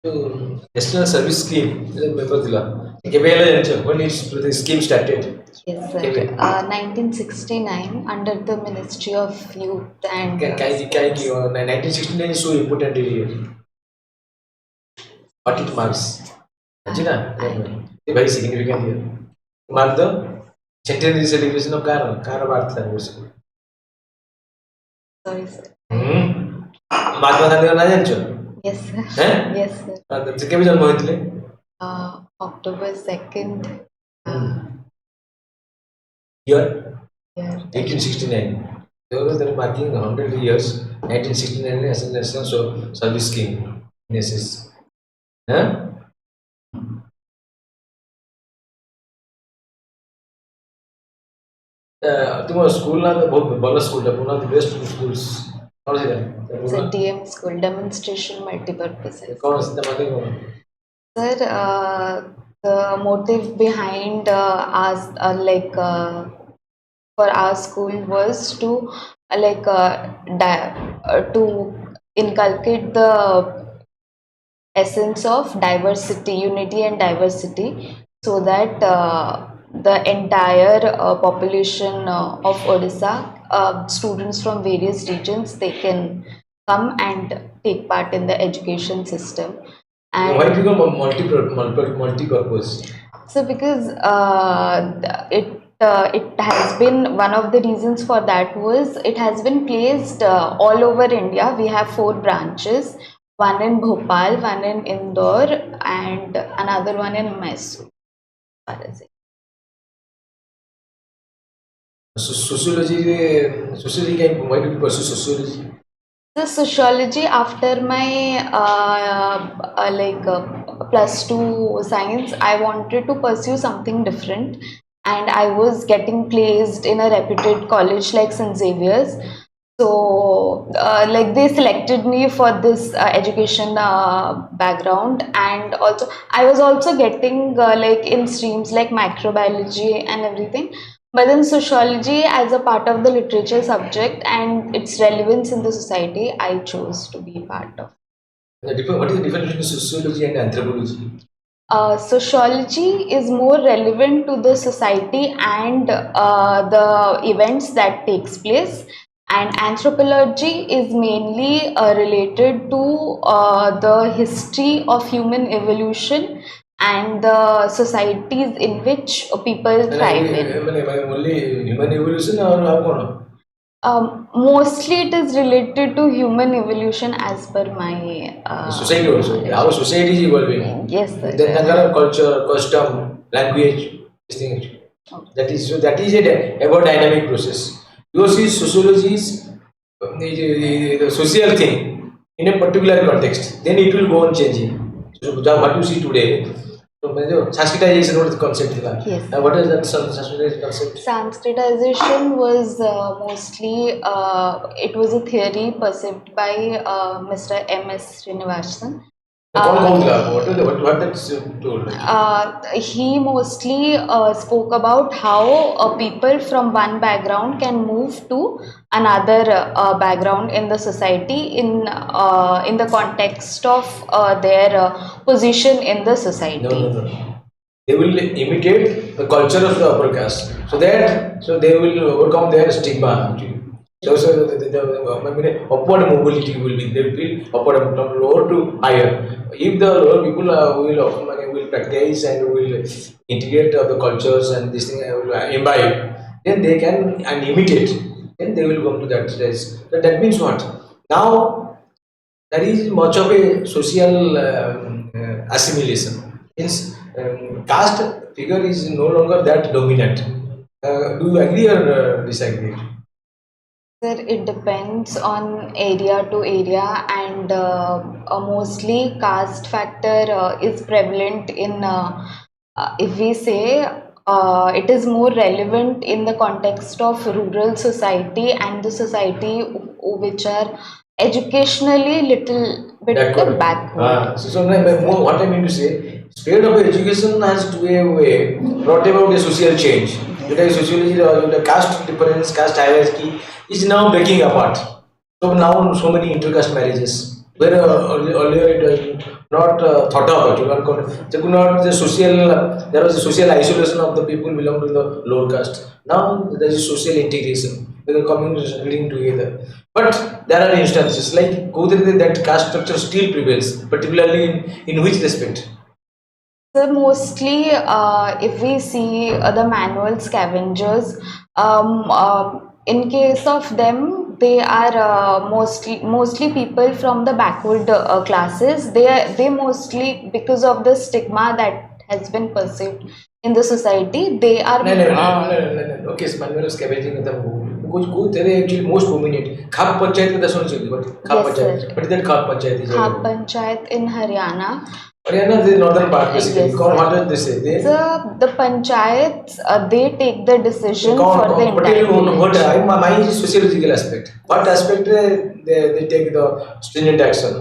National Service Scheme member thila kebe hela jancho when the scheme started? Yes, sir. 1969 under the Ministry of Youth and kai 1969 is so important year. What it marks? Ajina, very significant year. Mark the centenary celebration of Kara Bharat anniversary. Sorry, sir. Mahatma Gandhi na jancho? Yes, sir. Yes, sir. Kebe janmo hoitile? October 2nd. Year 1869. They were marking 100 years. 1969 as a national service scheme. NSS. तुम school ना बहुत बड़ा school है, one of the best schools. कौन सी है? It's a DM school, demonstration multipurpose. कौन सी मतलब कौन? Sir, the motive behind us for our school was to to inculcate the essence of diversity, unity and diversity, so that the entire population of Odisha, students from various regions, they can come and take part in the education system. And why become multi-purpose? So because it has been one of the reasons for that was it has been placed all over India. We have 4 branches, one in Bhopal, one in Indore, and another one in Mysore. Sociology, why did you pursue sociology? The sociology, after my +2 science, I wanted to pursue something different, and I was getting placed in a reputed college like St. Xavier's. So they selected me for this education background, and also I was also getting in streams like microbiology and everything. But then sociology, as a part of the literature subject and its relevance in the society, I chose to be part of. What is the difference between sociology and anthropology? Sociology is more relevant to the society and the events that takes place, and anthropology is mainly related to the history of human evolution and the societies in which people thrive in. Only human evolution or mostly it is related to human evolution as per my society also. Our society is evolving. Yes, sir. Then there are culture, custom, language, these things. Okay. That is about dynamic process. Yours is sociology is the social thing in a particular context. Then it will go on changing. So what you see today. So, Sanskritization was the concept. Yes. What is that Sanskritization concept? Sanskritization was mostly it was a theory perceived by Mr. M.S. Srinivasan. What that's told? He mostly spoke about how people from one background can move to another background in the society in the context of their position in the society. No. They will imitate the culture of the upper caste, so they will overcome their stigma. So the upward mobility will be, they will feel upward from lower to higher. If the lower people will practice and will integrate the cultures and this thing will imbibe, then they can and imitate. Then they will come to that stage. So that means what? Now there is much of a social assimilation. Means caste figure is no longer that dominant. Do you agree or disagree? Sir, it depends on area to area, and mostly caste factor is prevalent in if we say it is more relevant in the context of rural society and the society which are educationally little bit backward. So what I mean to say, spread of education has to be a way brought about a social change. Because sociology, the caste difference, caste hierarchy is now breaking apart. So now so many intercaste marriages. Where earlier it was not thought of it. They could not the social. There was a social isolation of the people belong to the lower caste. Now there is social integration. They are coming living together. But there are instances like Kodri that caste structure still prevails, particularly in which respect? So mostly, if we see the manual scavengers, in case of them, they are mostly people from the backward classes. They mostly, because of the stigma that has been perceived in the society, they are No. Okay, so manual scavenging of the because go there actually most prominent. Khap Panchayat with the son chili, but Khap Yes, sir. Panchayat. But then Khap Panchayat is Khap Panchayat in Haryana. Haryana, the northern part basically. Yes, What sir. do they say? They The panchayats, they take the decision for the entire what village. my is sociological aspect. What aspect they take the stringent action?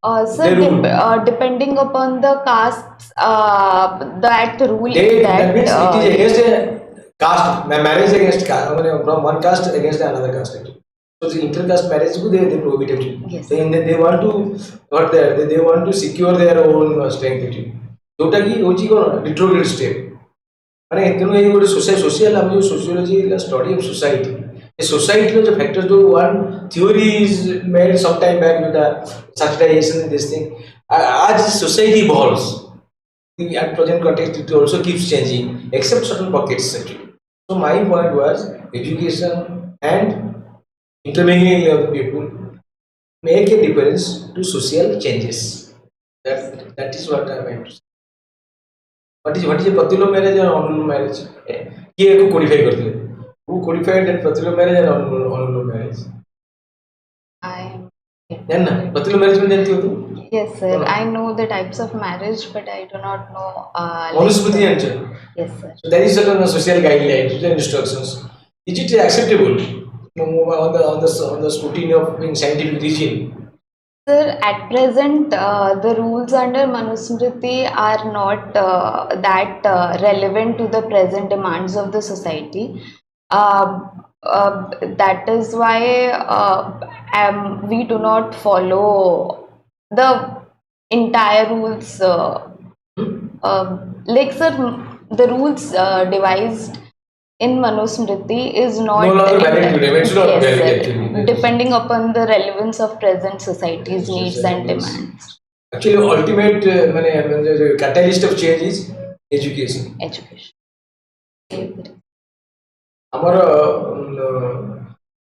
Sir, They rule. depending upon the castes, that rule That means it is against that a caste. Marriage against caste. I mean, from one caste against another caste. Actually. So the intercaste marriage they prohibit actually. yes. They want to what they want to secure their own strength actually. जोटा कि होची को retrograde step. माने तेणु ये गोटे social हम जो sociology study of society a society जो फैक्टर्स जो one theory is made some time back जोटा सैचुरेशन दिस थिंग आज society evolves at present context it also keeps changing except certain pockets actually. So my point was education and intermingling of people make a difference to social changes. That is what I meant to say. What is a Patilo marriage or honorable marriage? Here who codify करते who codified that Patilo marriage and honorable marriage? I है ना Patilo marriage में जानती हो तुम? Yes, sir. I know the types of marriage, but I do not know. Manusmriti answer. Yes, sir. So there is certain social guidelines, social instructions. Is it acceptable on the scrutiny of being scientific regime? Sir, at present, the rules under Manusmriti are not that relevant to the present demands of the society. That is why we do not follow the entire rules. Like, sir, the rules devised in Manusmriti is not No longer valid today. It's not yes, valid sir. actually. Depending upon the relevance of present society's needs and demands. Actually, ultimate the catalyst of change is education. Education. ଆମର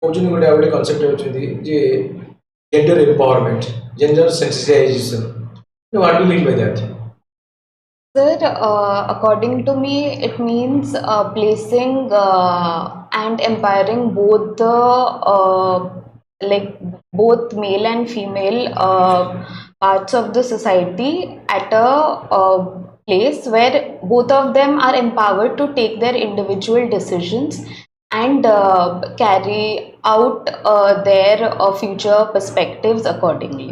କହୁଛନ୍ତି ଗୋଟେ ଆଉ ଗୋଟେ concept ହେଉଛନ୍ତି ଯେ gender empowerment gender sensitisation what do you mean by that? Sir, according to me, it means placing and empowering both the like both male and female parts of the society at a place where both of them are empowered to take their individual decisions and carry out their future perspectives accordingly.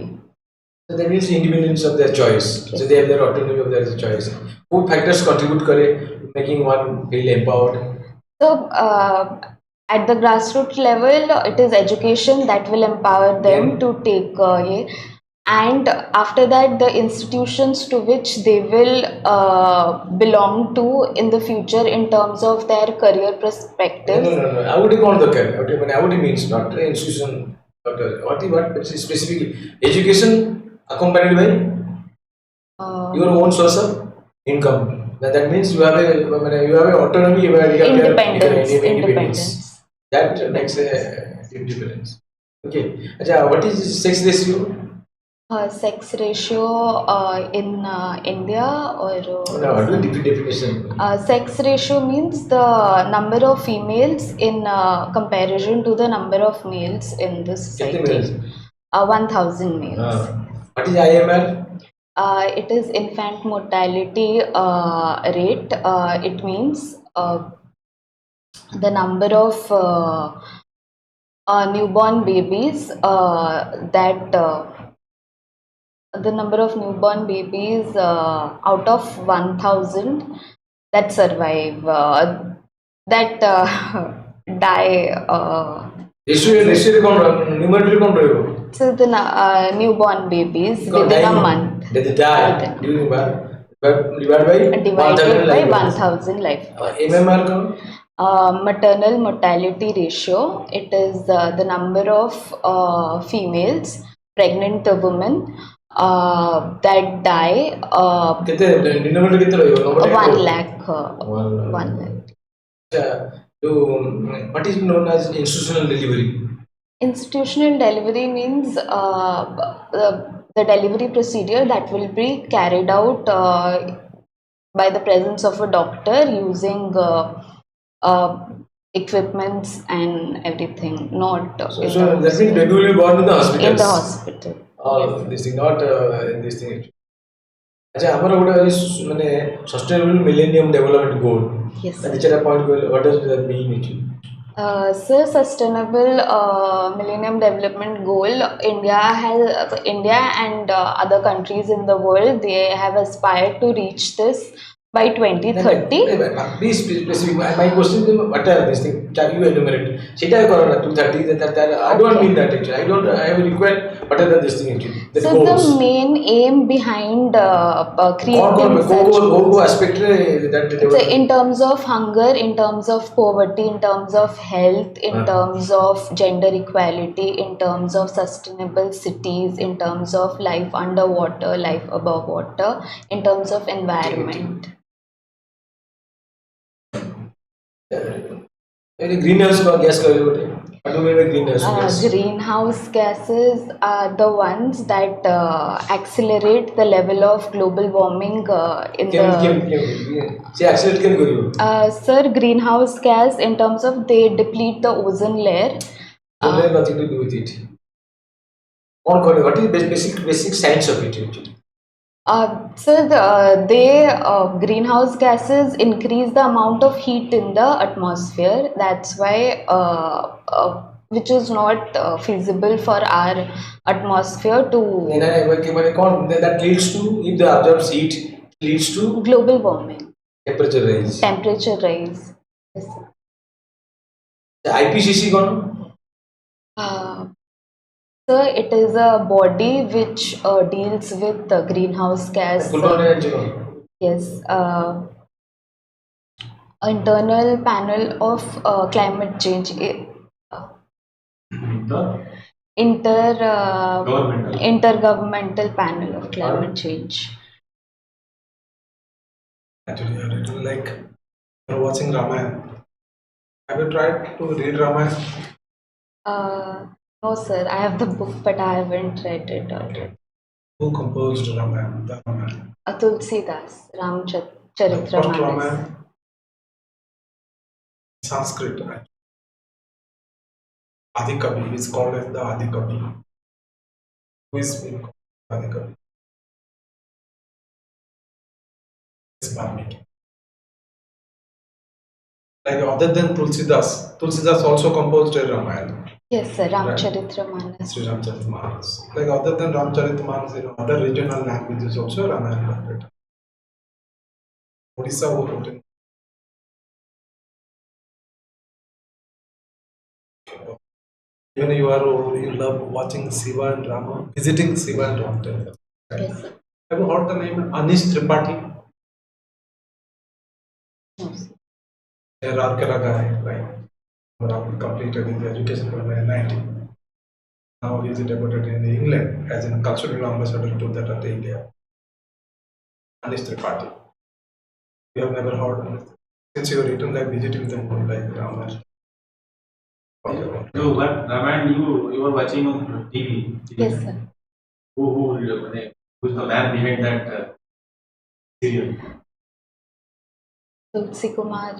So that means independence of their choice. Yes. So they have their autonomy of their choice. What factors contribute करे making one feel empowered? So at the grassroots level, it is education that will empower them to take and after that the institutions to which they will belong to in the future in terms of their career perspectives. No. I would want the career. I would means not the institution. What specifically education accompanied by your own source of income. That means you have a autonomy. You have Independence. That makes a independence. Okay. Acha, what is sex ratio? Sex ratio in India or No, do definition. sex ratio means the number of females in comparison to the number of males in the society. 1000 males. What is IMR? It is infant mortality rate. It means the number of newborn babies the number of newborn babies out of 1000 that survive die Ratio कौन numerator कौन रहेगा? So the newborn babies Because within a dying, month. they die during birth. Divided by Divided 1000 by life births. 1000 life births. MMR count? Maternal mortality ratio, it is the number of females, pregnant women that die. Denominator कितना रहेगा? 1 lakh. 1 lakh. 1 lakh. What is known as institutional delivery? Institutional delivery means the delivery procedure that will be carried out by the presence of a doctor using equipments and everything, not So in the that means hospital. baby will be born in the hospitals. In the hospital. Yes. This thing, not in this thing. अच्छा हमारा गोटे माने sustainable millennium development goal Yes. which are point goal, what does that mean actually? So sustainable millennium development goal, India and other countries in the world, they have aspired to reach this by 2030. Please specific. My question is, what are these things? Can you enumerate? Sita corona 230. I don't mean that actually. I don't. I have required. What are these things actually? The So goals. the main aim behind creating such Go aspect that so in terms of hunger, in terms of poverty, in terms of health, in terms of gender equality, in terms of sustainable cities, in terms of life underwater, life above water, in terms of environment. Greenhouse gas what do you mean by greenhouse gas? Greenhouse gases are the ones that accelerate the level of global warming in See, accelerate can go you. Sir, greenhouse gas in terms of they deplete the ozone layer. Ozone layer nothing to do with it. What is basic science of it actually? So greenhouse gases increase the amount of heat in the atmosphere. That's why which is not feasible for our atmosphere to. That leads to, if the absorbs heat, leads to Global warming. Temperature rise. Temperature rise. Yes, sir. The IPCC gone? So it is a body which deals with the greenhouse gas. Yes. Internal panel of climate change. Intergovernmental panel of climate change. Actually, I really like watching Ramayana. Have you tried to read Ramayana? No, sir. I have the book, but I haven't read it already. Who composed Ramayana? The Ramayana. Tulsidas, The Ramcharitra first Manas. Ramayana, Sanskrit. Adikavi is called as the Adikavi. Who is being called Adikavi? It's Valmiki. Like other than Tulsidas, Tulsidas also composed a Ramayana. Yes, sir. Ramcharitra Manas. Sri Ramcharitra Manas. Like other than Ramcharitra Manas, other regional languages also Ramayana are written. Odisha who wrote it. Even you love watching Shiva and Rama, visiting Shiva and Rama temple. Right? Yes, sir. Have you heard the name Anish Tripathi? No, sir. A Rarkela guy, right? Completed his education from NIT. Now he is deported in England as a cultural ambassador to that of India. Anish Tripathi. You have never heard of it. Since you have written like visiting the moon like Rama. No, but Ramayana you were watching on TV. Yes, sir. Who's the man behind that serial? Tulsi Kumar.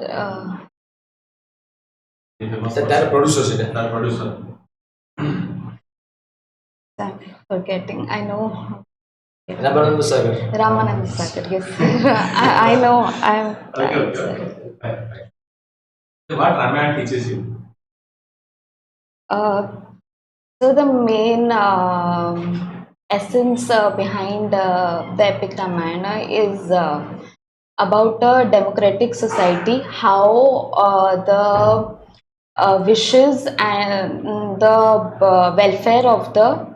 That producer. That producer. I'm forgetting. I know. Ramananda Sagar. Ramananda Sagar. Yes, sir. I know. I'm. Okay. What Ramayana teaches you? So the main essence behind the epic Ramayana is about a democratic society, how the wishes and the welfare of the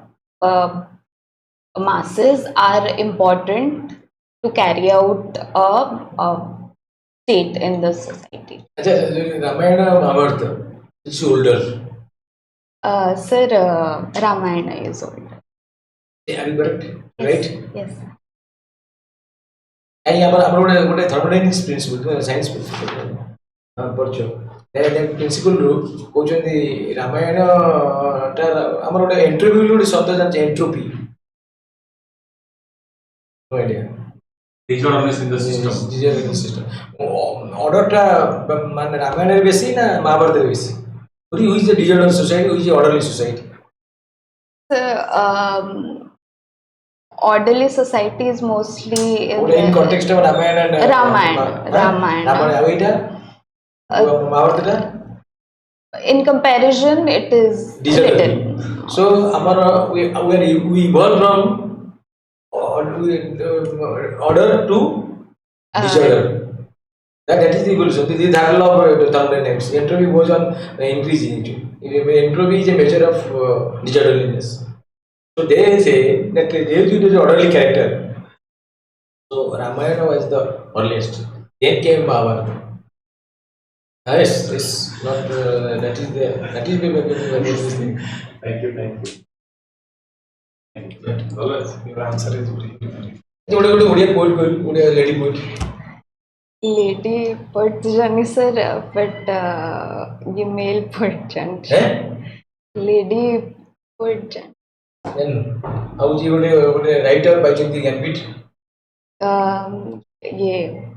masses are important to carry out a state in the society. Ramayana, Mahabharata, which is older? Sir, Ramayana is older. Are you correct? Right? Yes. And our thermodynamics principle, science principle, principle Ramayana, our entropy, entropy. No idea. Disorderliness in the system. Disorderliness system. Order Ramayana basi na Mahabharata basi. Who is the disorderly society? Who is the orderly society? So, orderly society is mostly In context of Ramayana and Ramayana. Mahabharata. In comparison, it is Disorderly. little. So, we evolved from order to disorder. That is the evolution. This is the law of thermodynamics. Entropy goes on increasing. Entropy is a measure of disorderliness. So they say that they use the orderly character. So Ramayana was the earliest. Then came Mahabharata. Yes, yes. Not that is the Thank you, thank you. Thank you. Always. Your answer is very good. lady poet. Lady poet jani sir, but ये male poet jani. Lady poet jani. Then how would you write by the gambit? ये